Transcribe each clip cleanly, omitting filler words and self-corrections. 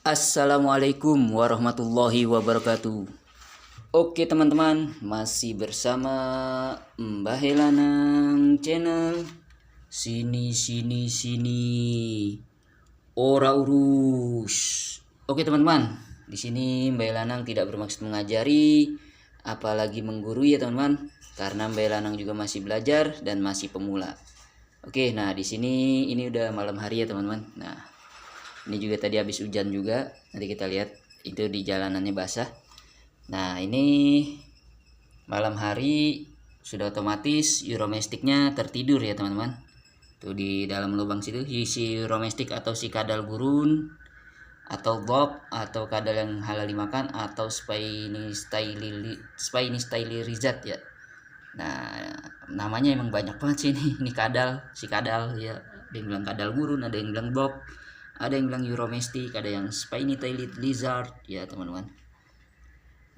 Assalamualaikum warahmatullahi wabarakatuh. Oke teman-teman, masih bersama Mbah Helanang channel. Sini sini sini. Ora urus. Oke teman-teman, di sini Mbah Helanang tidak bermaksud mengajari, apalagi menggurui ya teman-teman, karena Mbah Helanang juga masih belajar dan masih pemula. Oke, nah di sini ini udah malam hari ya teman-teman. Nah, ini juga tadi habis hujan juga. Nanti kita lihat itu di jalanannya basah. Nah, ini malam hari sudah otomatis Euromestiknya tertidur ya teman-teman. Tuh di dalam lubang situ si Euromestik atau si kadal gurun atau bob atau kadal yang halal dimakan atau Spiny stylirizat ya. Nah, namanya emang banyak banget sih ini. Ini kadal, si kadal ya. Ada yang bilang kadal gurun, ada yang bilang bob, ada yang bilang Euromestic, ada yang Spiny tailed lizard ya teman-teman.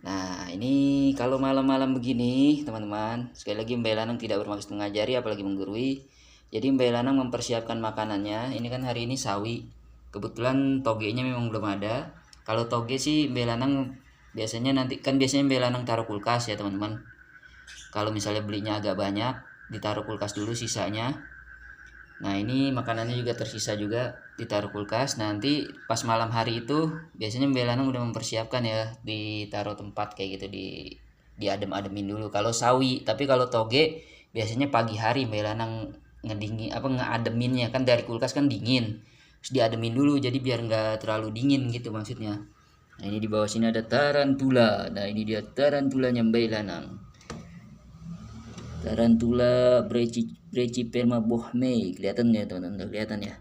Nah, ini kalau malam-malam begini teman-teman, sekali lagi Mbak Lanang tidak bermaksud mengajari apalagi menggurui. Jadi Mbak Lanang mempersiapkan makanannya. Ini kan hari ini sawi, kebetulan togenya memang belum ada. Kalau toge sih Mbak Lanang biasanya Mbak Lanang taruh kulkas ya teman-teman. Kalau misalnya belinya agak banyak, ditaruh kulkas dulu sisanya. Nah, ini makanannya juga tersisa juga ditaruh kulkas. Nanti pas malam hari itu biasanya Mbak Lanang udah mempersiapkan ya, ditaruh tempat kayak gitu, diadem-ademin dulu kalau sawi. Tapi kalau toge biasanya pagi hari Mbak Lanang ngeademinnya kan, dari kulkas kan dingin. Terus diademin dulu jadi biar nggak terlalu dingin gitu maksudnya. Nah, ini di bawah sini ada tarantula. Nah, ini dia tarantulanya Mbak Lanang. Tarantula Brachyperma bohmei, kelihatan ya teman-teman, kelihatan ya.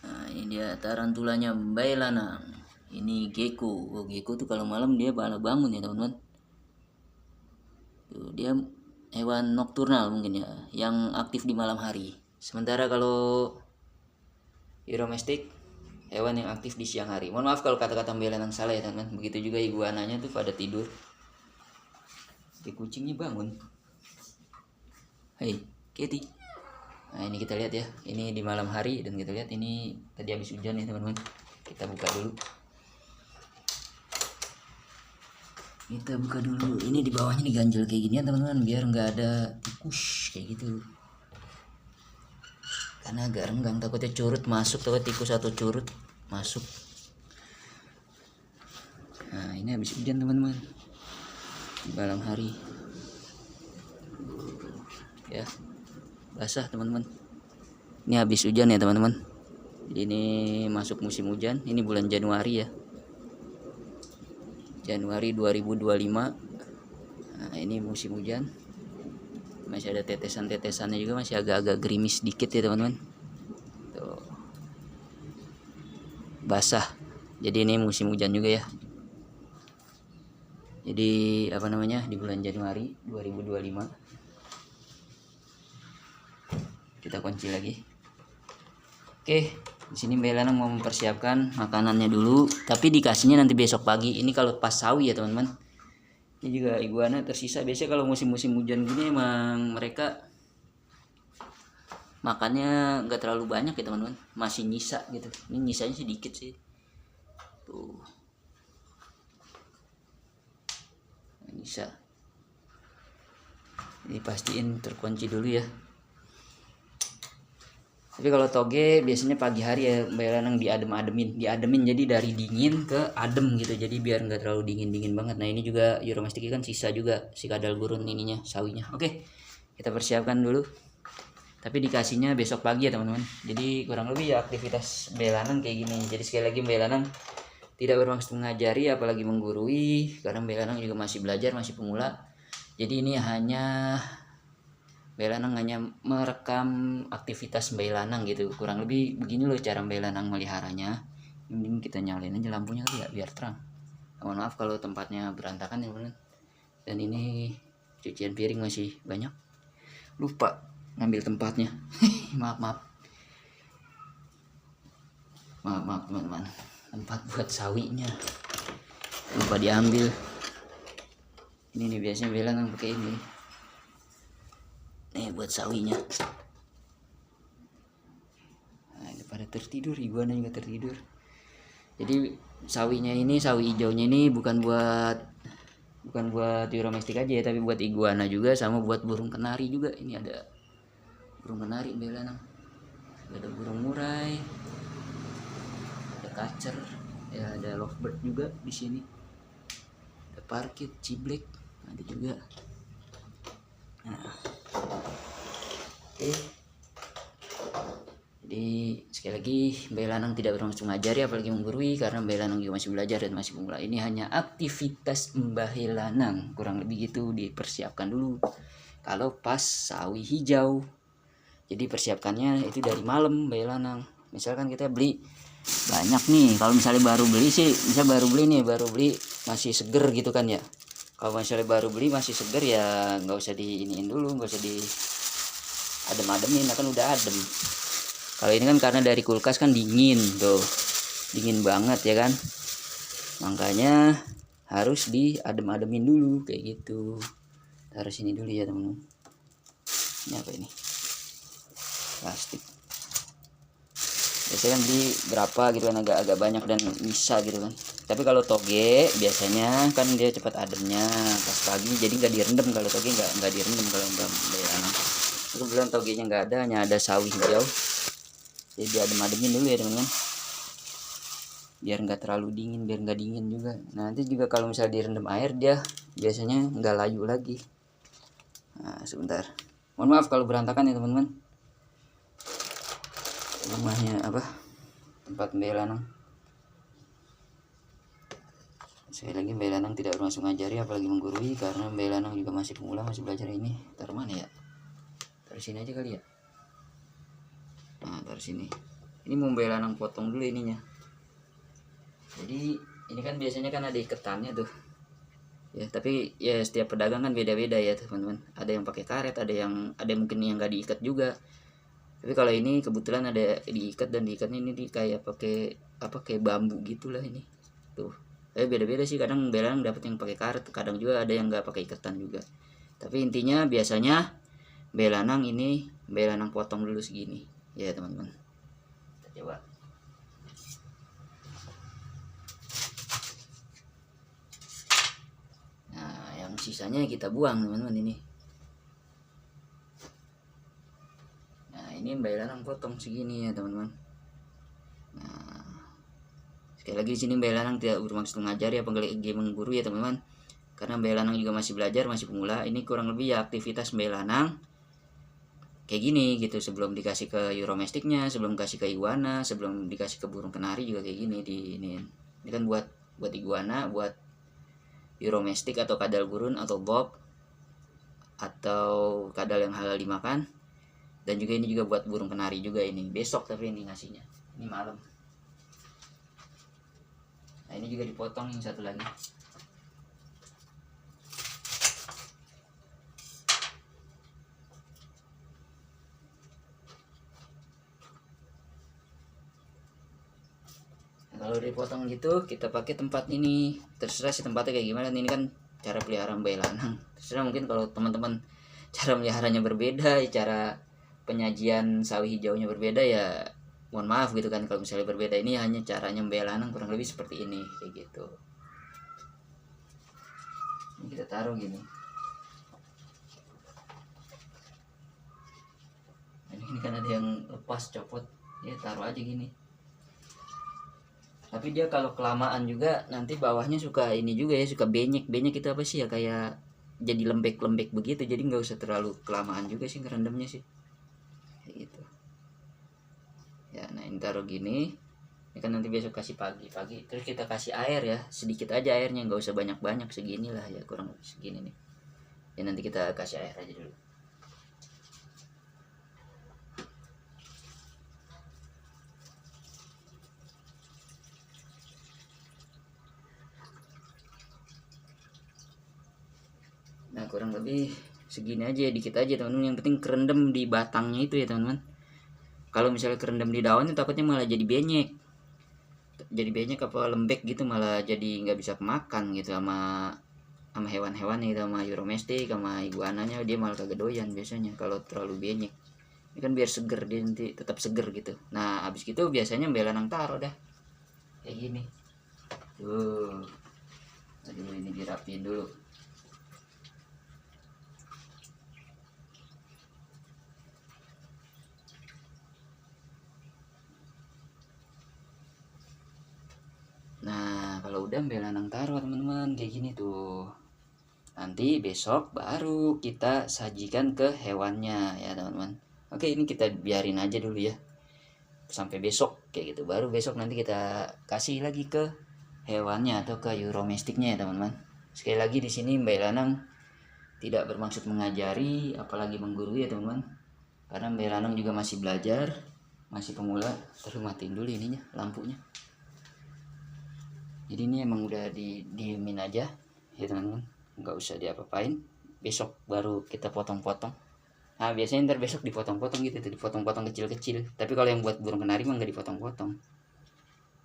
Nah, ini dia tarantulanya Mbak Lanang. Ini gecko. Oh, gecko tuh kalau malam dia bangun ya teman-teman. Tuh, dia hewan nokturnal mungkin ya, yang aktif di malam hari. Sementara kalau Euromestic hewan yang aktif di siang hari. Mohon maaf kalau kata-kata Mbak Lanang salah ya teman-teman. Begitu juga iguananya tuh pada tidur. Si kucingnya bangun. Hai, Kitty. Nah, ini kita lihat ya. Ini di malam hari dan kita lihat ini tadi habis hujan ya teman-teman. Kita buka dulu. Ini di bawahnya diganjel kayak gini ya teman-teman, biar nggak ada tikus kayak gitu. Karena agak renggang, takutnya curut masuk, takut tikus atau curut masuk. Nah, ini habis hujan teman-teman. Di malam hari. Ya. Basah teman-teman. Ini habis hujan ya teman-teman. Ini masuk musim hujan. Ini bulan Januari ya. Januari 2025. Nah, ini musim hujan. Masih ada tetesan-tetesannya juga, masih agak-agak gerimis dikit ya teman-teman. Tuh. Basah. Jadi ini musim hujan juga ya. Jadi di bulan Januari 2025. Kita kunci lagi. Oke, di sini Mbak Lanang mau mempersiapkan makanannya dulu, tapi dikasihnya nanti besok pagi. Ini kalau pas sawi ya teman-teman. Ini juga iguana tersisa. Biasanya kalau musim-musim hujan gini emang mereka makannya nggak terlalu banyak ya teman-teman, masih nyisa gitu. Ini nyisanya sedikit sih. Tuh. Nyisa. Ini pastiin terkunci dulu ya. Tapi kalau toge biasanya pagi hari ya Mbak Lanang diademin jadi dari dingin ke adem gitu, jadi biar nggak terlalu dingin banget. Nah, ini juga Euromestic kan sisa juga si kadal gurun ininya, sawinya. Oke, kita persiapkan dulu, tapi dikasihnya besok pagi ya teman-teman. Jadi kurang lebih ya aktivitas Mbak Lanang kayak gini. Jadi sekali lagi Mbak Lanang tidak bermaksud mengajari apalagi menggurui, karena Mbak Lanang juga masih belajar, masih pemula. Jadi ini hanya Mbak Lanang hanya merekam aktivitas Mbak Lanang gitu. Kurang lebih begini loh cara Mbak Lanang meliharanya. Mending kita nyalain aja lampunya kali ya, biar terang. Mohon maaf kalau tempatnya berantakan ya teman. Dan ini cucian piring masih banyak. Lupa ngambil tempatnya. maaf teman-teman. Tempat buat sawinya lupa diambil. Ini nih biasanya Mbak Lanang pakai ini. Nih buat sawinya. Nah, pada tertidur, iguana juga tertidur. Jadi sawinya ini, sawi hijaunya ini bukan buat Euromestic aja ya, tapi buat iguana juga, sama buat burung kenari juga. Ini ada burung kenari belanang, ada burung murai, ada kacer, ya ada lovebird juga di sini, ada parkit, ciblek ada juga. Nah, oke. Jadi sekali lagi, belanang tidak bermaksud mengajari apalagi menggurui, karena belanang juga masih belajar dan masih pemula. Ini hanya aktivitas Mbah Lanang, kurang lebih gitu. Dipersiapkan dulu kalau pas sawi hijau. Jadi persiapkannya itu dari malam Mbah Lanang. Misalkan kita beli banyak nih, kalau misalnya baru beli sih, baru beli masih seger gitu kan ya. Kalau misalnya baru beli masih seger ya nggak usah diiniin dulu, nggak usah di adem-ademin, kan udah adem. Kalau ini kan karena dari kulkas kan dingin tuh, dingin banget ya kan, makanya harus diadem-ademin dulu kayak gitu. Taruh sini dulu ya teman-teman. Ini apa ini? Plastik. Biasanya kan beli berapa gitu kan, agak banyak dan bisa gitu kan. Tapi kalau toge biasanya kan dia cepat ademnya pas pagi, jadi nggak direndam. Kalau toge nggak direndam kalau nggak belanang. Kebetulan togenya nggak ada, hanya ada sawi hijau. Jadi diadem-ademin dulu ya teman-teman, biar nggak terlalu dingin, biar nggak dingin juga. Nanti juga kalau misalnya direndam air, dia biasanya nggak layu lagi. Nah sebentar, mohon maaf kalau berantakan ya teman-teman. Rumahnya apa, tempat Mbah Lanang. Sekali lagi, Mbah Lanang tidak bermaksud ngajari apalagi menggurui, karena Mbah Lanang juga masih pemula, masih belajar ini. Taruh mana ya? Taruh sini aja kali ya. Nah taruh sini. Ini mau Mbah Lanang potong dulu ininya. Jadi ini kan biasanya kan ada iketannya tuh ya, tapi ya setiap pedagang kan beda-beda ya teman-teman. Ada yang pakai karet, ada yang mungkin yang nggak diikat juga. Tapi kalau ini kebetulan ada diikat, dan diikatnya ini kayak pakai apa, kayak bambu gitulah ini tuh. Tapi beda-beda sih, kadang belang dapat yang pakai karet, kadang juga ada yang nggak pakai ikatan juga. Tapi intinya biasanya belanang ini, belanang potong dulu segini ya teman-teman. Kita coba. Nah yang sisanya kita buang teman-teman ini. Nah ini Mbah Lanang potong segini ya teman-teman. Nah sekali lagi di sini Mbah Lanang tidak bermaksud mengajari apalagi menggurui ya teman-teman, karena Mbah Lanang juga masih belajar, masih pemula. Ini kurang lebih ya aktivitas Mbah Lanang kayak gini gitu, sebelum dikasih ke Euromesticnya, sebelum dikasih ke iguana, sebelum dikasih ke burung kenari juga kayak gini. Ini kan buat iguana, buat Euromestic atau kadal gurun atau bob atau kadal yang halal dimakan. Dan juga ini juga buat burung kenari juga ini. Besok tapi ini ngasihnya, ini malam. Nah ini juga dipotong yang satu lagi. Kalau dipotong gitu, kita pakai tempat ini, terserah sih tempatnya kayak gimana. Ini kan cara pelihara Mbah Lanang, terserah. Mungkin kalau teman-teman cara meliharanya berbeda, cara penyajian sawi hijaunya berbeda, ya mohon maaf gitu kan kalau misalnya berbeda. Ini hanya caranya Mbah Lanang kurang lebih seperti ini kayak gitu. Ini kita taruh gini. Ini kan ada yang lepas, copot, ya taruh aja gini. Tapi dia kalau kelamaan juga nanti bawahnya suka ini juga ya, suka benyek itu apa sih ya, kayak jadi lembek begitu. Jadi nggak usah terlalu kelamaan juga sih ngerendamnya sih kayak gitu ya. Nah ini taruh gini, ini kan nanti besok kasih pagi, terus kita kasih air ya, sedikit aja airnya, nggak usah banyak segini lah ya, kurang segini nih ya. Nanti kita kasih air aja dulu. Nah kurang lebih segini aja, dikit aja teman-teman. Yang penting kerendam di batangnya itu ya teman-teman. Kalau misalnya kerendam di daunnya takutnya malah jadi benyek apa lembek gitu, malah jadi nggak bisa kemakan gitu sama hewan-hewan gitu, sama Euromestic sama iguananya. Dia malah kagak doyan biasanya kalau terlalu benyek. Ini kan biar seger, dia nanti tetap seger gitu. Nah habis gitu biasanya belanang taruh dah kayak gini tuh. Aduh, ini dirapiin dulu. Nah kalau udah belanang taruh teman-teman kayak gini tuh, nanti besok baru kita sajikan ke hewannya ya teman-teman. Oke, ini kita biarin aja dulu ya sampai besok kayak gitu, baru besok nanti kita kasih lagi ke hewannya atau ke euromestiknya ya teman-teman. Sekali lagi di sini Mbak Lanang tidak bermaksud mengajari apalagi menggurui ya teman-teman, karena Mbak Lanang juga masih belajar, masih pemula. Terus matiin dulu ininya, lampunya. Jadi ini emang udah diemin aja ya teman-teman, nggak usah diapa-apain. Besok baru kita potong-potong. Nah biasanya ntar besok dipotong-potong gitu tuh, dipotong-potong kecil-kecil. Tapi kalau yang buat burung kenari mah nggak dipotong-potong.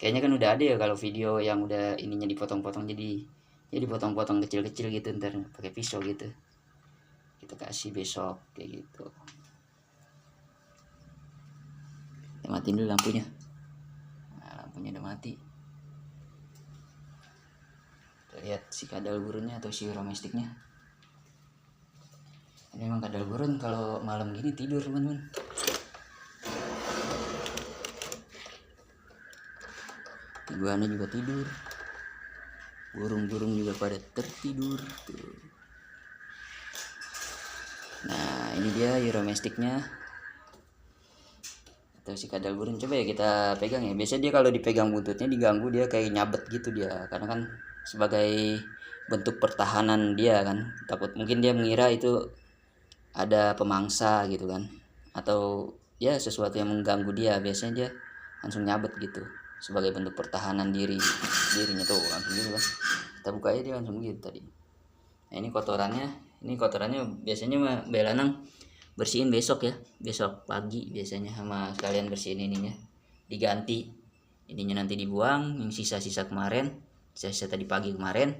Kayaknya kan udah ada ya kalau video yang udah ininya dipotong-potong, jadi dipotong-potong kecil-kecil gitu ntar pakai pisau gitu. Kita kasih besok kayak gitu. Kita matiin dulu lampunya. Nah, lampunya udah mati. Kita lihat si kadal burunnya atau si euromestiknya. Ini memang kadal burun kalau malam gini tidur teman-teman. Iguana juga tidur, burung-burung juga pada tertidur tuh. Nah ini dia euromestiknya atau si kadal burun. Coba ya kita pegang ya. Biasanya dia kalau dipegang buntutnya diganggu, dia kayak nyabet gitu dia, karena kan sebagai bentuk pertahanan dia kan. Takut mungkin dia mengira itu ada pemangsa gitu kan, atau ya sesuatu yang mengganggu dia. Biasanya dia langsung nyabet gitu sebagai bentuk pertahanan dirinya tuh, langsung gitu kan. Kita buka aja dia langsung gitu tadi. Nah ini kotorannya biasanya mah Belanang bersihin besok ya, besok pagi biasanya, sama sekalian bersihin ininya, diganti ininya, nanti dibuang yang sisa-sisa kemarin, sisa-sisa tadi pagi kemarin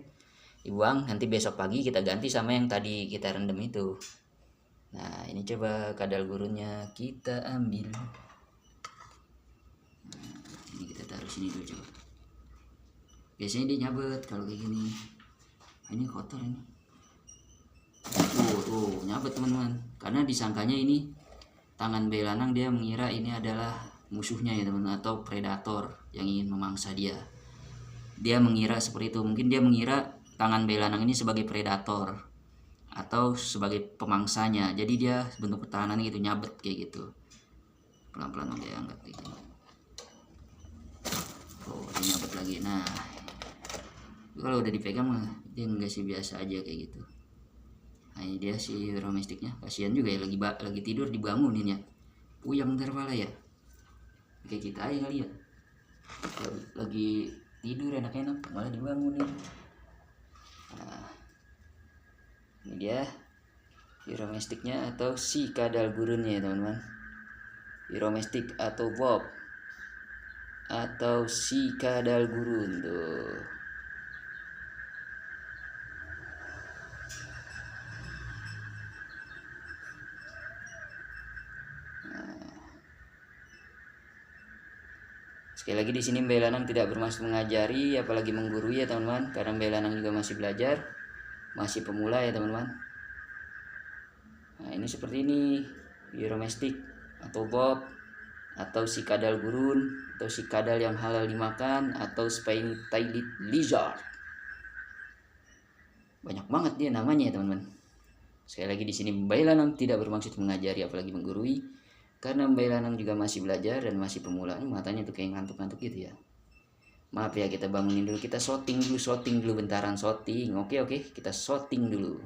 dibuang, nanti besok pagi kita ganti sama yang tadi kita rendam itu. Nah ini coba kadal gurunnya kita ambil. Nah, ini kita taruh sini dulu coba. Biasanya dia nyabet kalau kayak gini. Ini kotor ini. Tuh nyabet teman-teman. Karena disangkanya ini tangan belanang, dia mengira ini adalah musuhnya ya teman-teman, atau predator yang ingin memangsa dia. Dia mengira seperti itu. Mungkin dia mengira tangan belanang ini sebagai predator atau sebagai pemangsanya, jadi dia bentuk pertahanan gitu, nyabet kayak gitu. Pelan-pelan dia angkat gitu. Oh dia nyabet lagi. Nah kalau udah dipegang mah dia enggak sih, biasa aja kayak gitu. Nah ini dia si euromestiknya. Kasihan juga ya, lagi tidur dibangunin ya, puyeng ntar pala ya, kayak kita aja kali ya, lagi tidur enak-enak malah dibangunin. Nah ini dia euromestiknya atau si kadal gurunnya ya teman-teman. Euromestik atau bob atau si kadal gurun tuh. Sekali lagi di sini Mbak Lanang tidak bermaksud mengajari apalagi menggurui ya teman-teman, karena Mbak Lanang juga masih belajar, masih pemula ya teman-teman. Nah ini seperti ini euromestik atau bob atau si kadal gurun atau si kadal yang halal dimakan atau spiny-tailed lizard. Banyak banget dia namanya ya teman-teman. Sekali lagi di sini Mbak Lanang tidak bermaksud mengajari apalagi menggurui, karena Mbak Lanang juga masih belajar dan masih pemula. Matanya tuh kayak ngantuk-ngantuk gitu ya. Maaf ya, kita bangunin dulu, kita shooting dulu bentaran, shooting. Oke, kita shooting dulu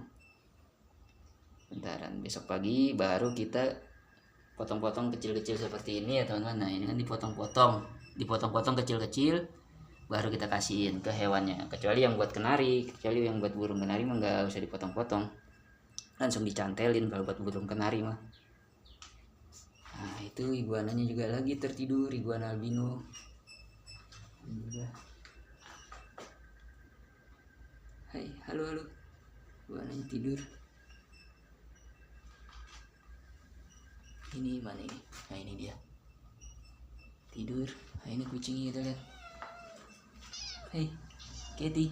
bentaran. Besok pagi baru kita potong-potong kecil-kecil seperti ini ya teman-teman. Nah ini kan dipotong-potong kecil-kecil, baru kita kasihin ke hewannya. Kecuali yang buat kenari, kecuali yang buat burung kenari mah nggak usah dipotong-potong, langsung dicantelin kalau buat burung kenari mah. Nah itu iguananya juga lagi tertidur, iguana albino. Hai, halo, iguananya tidur. Ini mana ini? Nah ini dia tidur. Nah ini kucingnya kita lihat. Hei Kitty.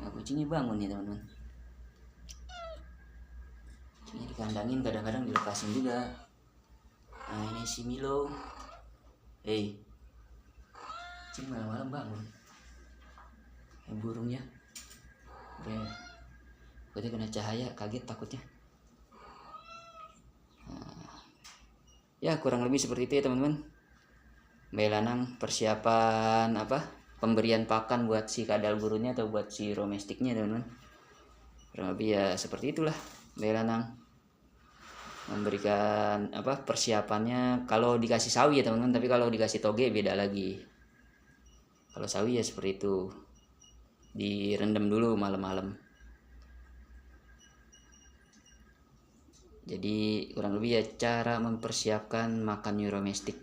Nah kucingnya bangun nih teman-teman. Kucingnya dikandangin, kadang-kadang dilepasin juga. Nah ini si Milo. Hei kucing malam-malam bangun. Burungnya ya, berarti kena cahaya, kaget takutnya. Nah, ya kurang lebih seperti itu ya teman-teman. Mbak Lanang persiapan pemberian pakan buat si kadal burungnya atau buat si domestiknya teman-teman. Kurang lebih ya seperti itulah Mbak Lanang memberikan persiapannya. Kalau dikasih sawi ya teman-teman, tapi kalau dikasih toge beda lagi. Kalau sawi ya seperti itu, direndam dulu malam-malam. Jadi kurang lebih ya cara mempersiapkan makan Euromestic.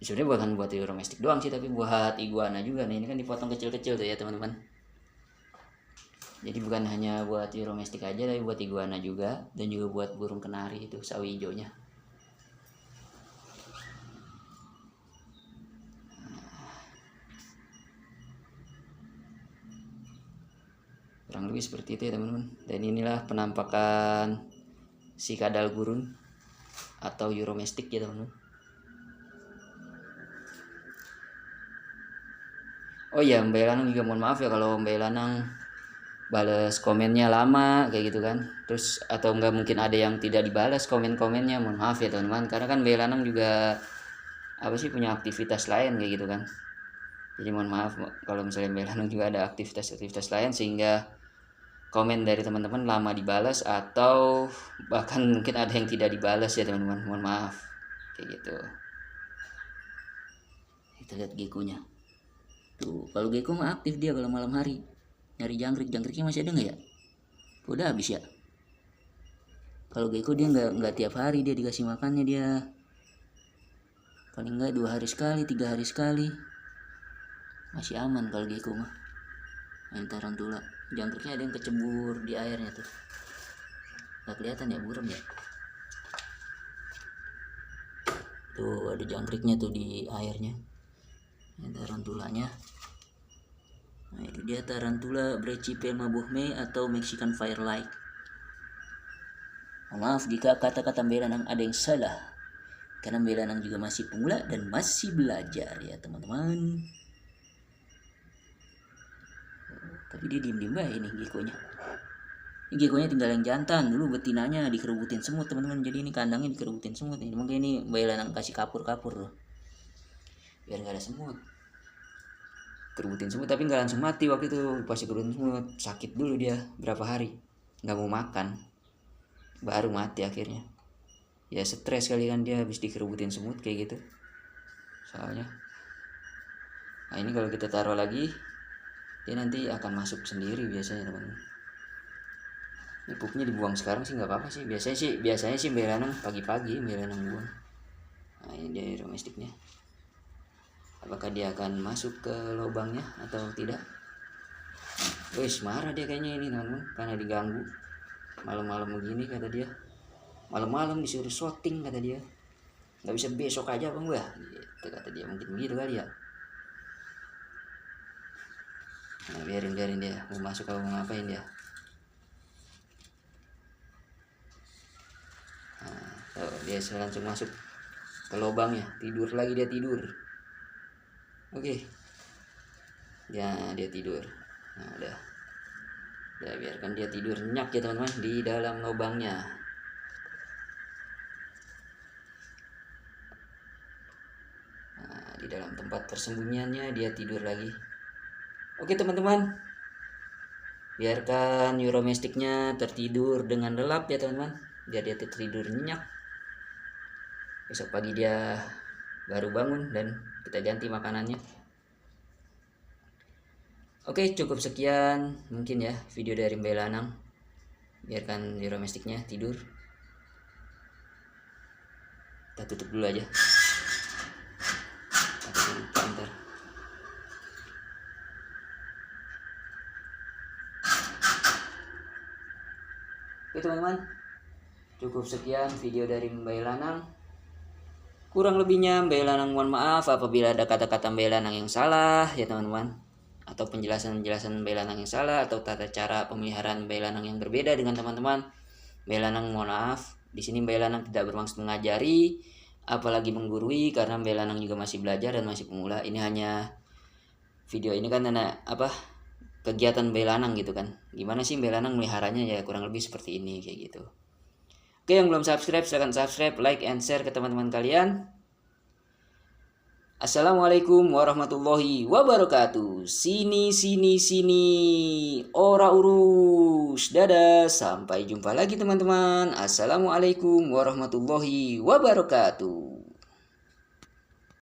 Sebenarnya bukan buat Euromestic doang sih, tapi buat iguana juga. Nah ini kan dipotong kecil-kecil tuh ya teman-teman. Jadi bukan hanya buat Euromestic aja, tapi buat iguana juga, dan juga buat burung kenari itu sawi hijaunya. Kurang lebih seperti itu ya teman-teman. Dan inilah penampakan si kadal gurun atau Euromestic ya teman-teman. Oh iya, Mbak Lanang juga mohon maaf ya kalau Mbak Lanang balas komennya lama kayak gitu kan. Terus atau enggak mungkin ada yang tidak dibalas komen-komennya, mohon maaf ya teman-teman. Karena kan Mbak Lanang juga punya aktivitas lain kayak gitu kan. Jadi mohon maaf kalau misalnya Mbak Lanang juga ada aktivitas-aktivitas lain sehingga komen dari teman-teman lama dibalas atau bahkan mungkin ada yang tidak dibalas ya teman-teman. Mohon maaf kayak gitu. Kita lihat gekonya. Tuh, kalau gecko mah aktif dia kalau malam hari. Nyari jangkrik-jangkriknya masih ada nggak ya? Udah habis ya. Kalau gecko dia nggak tiap hari dia dikasih makannya dia. Paling nggak 2 hari sekali, 3 hari sekali. Masih aman kalau gecko mah. Main tarantula. Jangkriknya ada yang kecebur di airnya tuh. Nggak kelihatan ya, buram ya. Tuh ada jangkriknya tuh di airnya. Ini tarantulanya. Nah itu dia tarantula Brachypelma bohme atau Mexican Firelight. Maaf jika kata-kata Mbak Lanang ada yang salah, karena Mbak Lanang juga masih pemula dan masih belajar ya teman-teman. Tapi dia diem-diem baik ini gekonya. Ini gekonya tinggal yang jantan, dulu betinanya dikerubutin semut teman-teman. Jadi ini kandangnya dikerubutin semut. Ini mungkin ini Mbak Lanang kasih kapur-kapur loh, biar nggak ada semut. Kerubutin semut tapi nggak langsung mati waktu itu. Pas kerubutin semut sakit dulu dia berapa hari, nggak mau makan, baru mati akhirnya. Ya stres kali kan dia habis dikerubutin semut kayak gitu soalnya. Nah ini kalau kita taruh lagi dia nanti akan masuk sendiri biasanya teman-teman. Ini pupnya dibuang sekarang sih nggak apa-apa sih. Biasanya sih Mbak Lanang pagi-pagi Mbak Lanang buang. Nah ini dia domestiknya. Apakah dia akan masuk ke lubangnya atau tidak? Wes marah dia kayaknya ini teman-teman, karena diganggu malam-malam begini kata dia. Malam-malam disuruh shooting kata dia. Nggak bisa besok aja bang gua? Gitu kata dia, mungkin begitu kali ya. Nah, biarin dia mau masuk atau mau ngapain dia. Nah, dia langsung masuk ke lubangnya, tidur lagi dia tidur. Oke. Ya dia tidur. Nah udah biarkan dia tidur nyenyak ya teman-teman di dalam lubangnya. Nah, di dalam tempat persembunyiannya dia tidur lagi. Oke teman-teman, biarkan Euromesticnya tertidur dengan lelap ya teman-teman, biar dia tertidur nyenyak. Besok pagi dia baru bangun dan kita ganti makanannya. Oke, cukup sekian mungkin ya video dari Mbak Lanang. Biarkan Euromesticnya tidur. Kita tutup dulu aja. Bentar. Oke teman-teman, Cukup sekian video dari Mbak Lanang. Kurang lebihnya Mbak Lanang mohon maaf apabila ada kata-kata Mbak Lanang yang salah ya teman-teman, atau penjelasan-penjelasan Mbak Lanang yang salah, atau tata cara pemeliharaan Mbak Lanang yang berbeda dengan teman-teman. Mbak Lanang mohon maaf. Di sini Mbak Lanang tidak bermaksud mengajari, apalagi menggurui, karena Mbak Lanang juga masih belajar dan masih pemula. Ini hanya video ini kan kegiatan Mbak Lanang gitu kan. Gimana sih Mbak Lanang meliharanya, ya kurang lebih seperti ini kayak gitu. Oke, yang belum subscribe silahkan subscribe, like, and share ke teman-teman kalian. Assalamualaikum warahmatullahi wabarakatuh. Sini, ora urus. Dadah, sampai jumpa lagi teman-teman. Assalamualaikum warahmatullahi wabarakatuh.